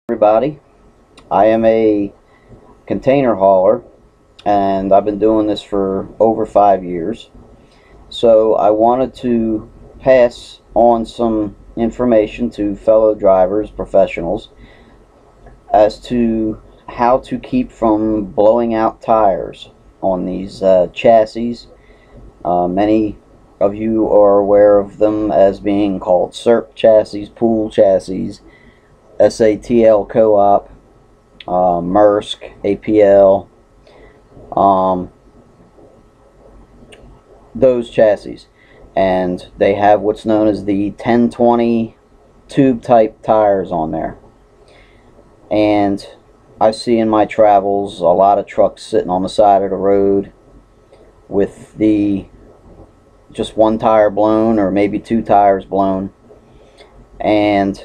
Everybody, I am a container hauler and I've been doing this for over 5 years. So I wanted to pass on some information to fellow drivers, professionals, as to how to keep from blowing out tires on these chassis. Many of you are aware of them as being called SERP chassis, pool chassis, SATL Co-op, Maersk, APL, those chassis. And they have what's known as the 1020 tube type tires on there. And I see in my travels a lot of trucks sitting on the side of the road with the just one tire blown, or maybe two tires blown, and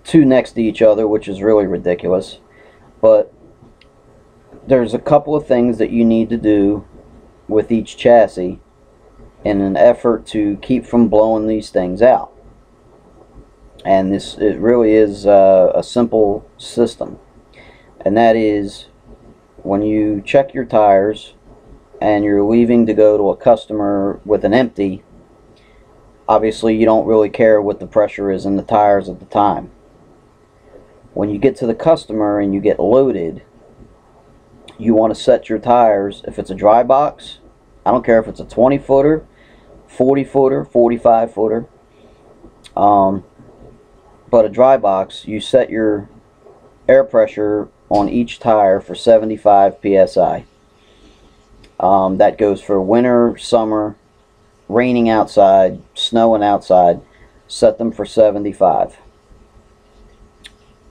two next to each other, which is really ridiculous. But there's a couple of things that you need to do with each chassis in an effort to keep from blowing these things out. And it really is a simple system, and that is, when you check your tires and you're leaving to go to a customer with an empty, obviously you don't really care what the pressure is in the tires at the time. When you get to the customer and you get loaded, you want to set your tires. If it's a dry box, I don't care if it's a 20 footer, 40 footer, 45 footer, but a dry box, you set your air pressure on each tire for 75 psi. That goes for winter, summer, raining outside, snowing outside. Set them for 75.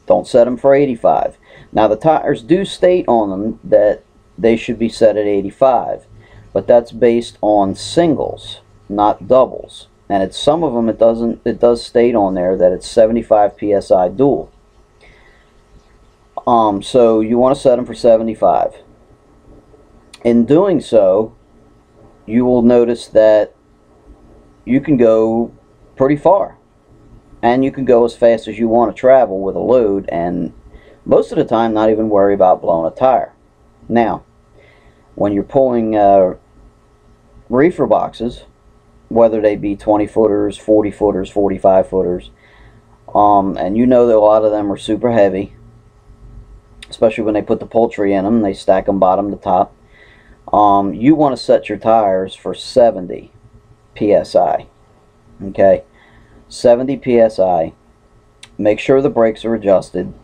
Don't set them for 85. Now the tires do state on them that they should be set at 85, but that's based on singles, not doubles. And it's some of them it does state on there that it's 75 psi dual. So you want to set them for 75. In doing so, you will notice that you can go pretty far, and you can go as fast as you want to travel with a load, and most of the time not even worry about blowing a tire. Now, when you're pulling reefer boxes, whether they be 20 footers, 40 footers, 45 footers, and you know that a lot of them are super heavy, especially when they put the poultry in them, they stack them bottom to top. You want to set your tires for 70 psi. Okay, 70 psi. Make sure the brakes are adjusted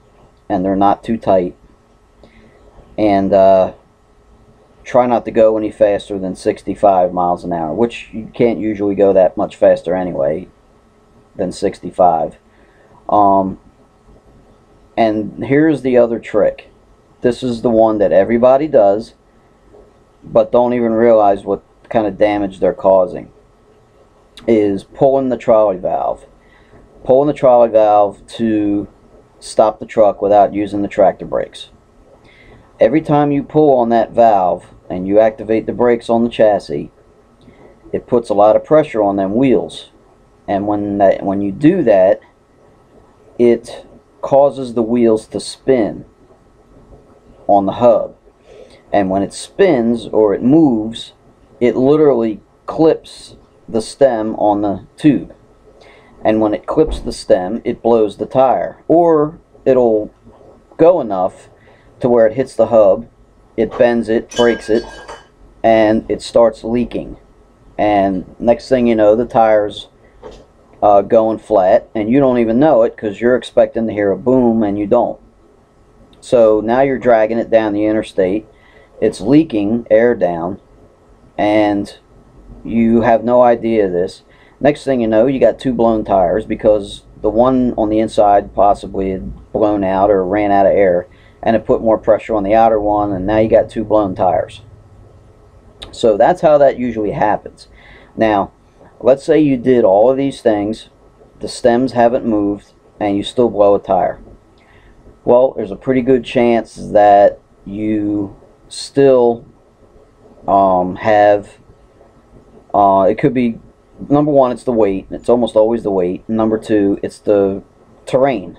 and they're not too tight, and try not to go any faster than 65 miles an hour, which you can't usually go that much faster anyway than 65. And here's the other trick. This is the one that everybody does, but don't even realize what kind of damage they're causing, is pulling the trolley valve. Pulling the trolley valve to stop the truck without using the tractor brakes. Every time you pull on that valve and you activate the brakes on the chassis, it puts a lot of pressure on them wheels. And when you do that, it causes the wheels to spin on the hub. And when it spins or it moves, it literally clips the stem on the tube. And when it clips the stem, it blows the tire. Or it'll go enough to where it hits the hub, it bends it, breaks it, and it starts leaking. And next thing you know, the tire's going flat, and you don't even know it because you're expecting to hear a boom and you don't. So now you're dragging it down the interstate. It's leaking air down, and you have no idea of this. Next thing you know, you got two blown tires because the one on the inside possibly had blown out or ran out of air, and it put more pressure on the outer one, and now you got two blown tires. So that's how that usually happens. Now, let's say you did all of these things, the stems haven't moved, and you still blow a tire. Well, there's a pretty good chance that you still have, it could be, number one, it's the weight. It's almost always the weight. Number two, it's the terrain.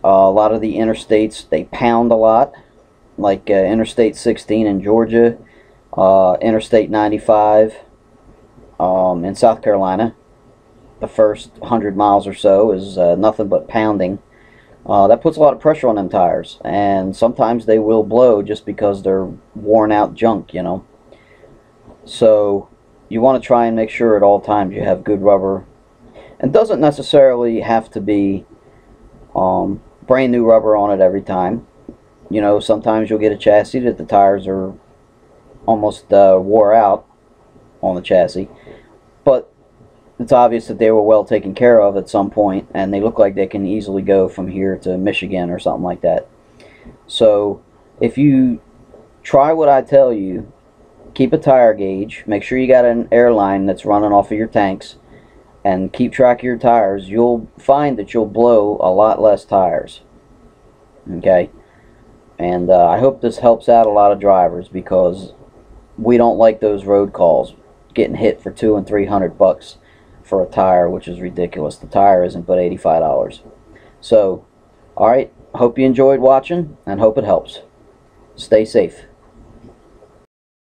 A lot of the interstates, they pound a lot, like Interstate 16 in Georgia, Interstate 95 in South Carolina. The first 100 miles or so is nothing but pounding. That puts a lot of pressure on them tires, and sometimes they will blow just because they're worn out junk, you know. So you want to try and make sure at all times you have good rubber. It doesn't necessarily have to be brand new rubber on it every time. You know, sometimes you'll get a chassis that the tires are almost wore out on the chassis, but it's obvious that they were well taken care of at some point, and they look like they can easily go from here to Michigan or something like that. So if you try what I tell you, keep a tire gauge, make sure you got an airline that's running off of your tanks, and keep track of your tires, you'll find that you'll blow a lot less tires. Okay? And I hope this helps out a lot of drivers, because we don't like those road calls, getting hit for $200 and $300 for a tire, which is ridiculous. The tire isn't but $85. So, alright, hope you enjoyed watching, and hope it helps. Stay safe.